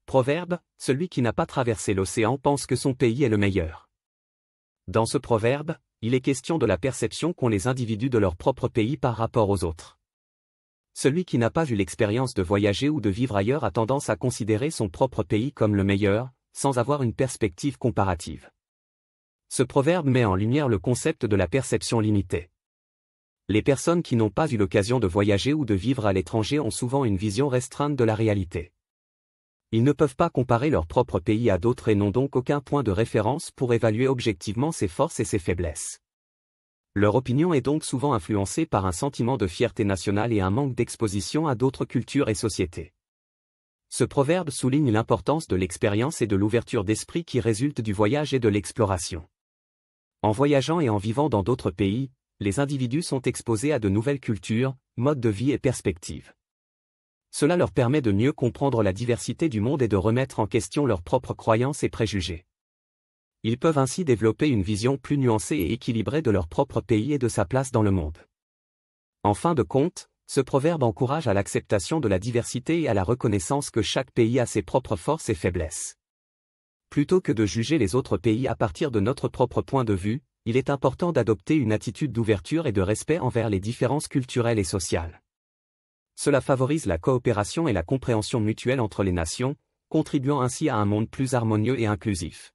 Proverbe, celui qui n'a pas traversé l'océan pense que son pays est le meilleur. Dans ce proverbe, il est question de la perception qu'ont les individus de leur propre pays par rapport aux autres. Celui qui n'a pas eu l'expérience de voyager ou de vivre ailleurs a tendance à considérer son propre pays comme le meilleur, sans avoir une perspective comparative. Ce proverbe met en lumière le concept de la perception limitée. Les personnes qui n'ont pas eu l'occasion de voyager ou de vivre à l'étranger ont souvent une vision restreinte de la réalité. Ils ne peuvent pas comparer leur propre pays à d'autres et n'ont donc aucun point de référence pour évaluer objectivement ses forces et ses faiblesses. Leur opinion est donc souvent influencée par un sentiment de fierté nationale et un manque d'exposition à d'autres cultures et sociétés. Ce proverbe souligne l'importance de l'expérience et de l'ouverture d'esprit qui résulte du voyage et de l'exploration. En voyageant et en vivant dans d'autres pays, les individus sont exposés à de nouvelles cultures, modes de vie et perspectives. Cela leur permet de mieux comprendre la diversité du monde et de remettre en question leurs propres croyances et préjugés. Ils peuvent ainsi développer une vision plus nuancée et équilibrée de leur propre pays et de sa place dans le monde. En fin de compte, ce proverbe encourage à l'acceptation de la diversité et à la reconnaissance que chaque pays a ses propres forces et faiblesses. Plutôt que de juger les autres pays à partir de notre propre point de vue, il est important d'adopter une attitude d'ouverture et de respect envers les différences culturelles et sociales. Cela favorise la coopération et la compréhension mutuelle entre les nations, contribuant ainsi à un monde plus harmonieux et inclusif.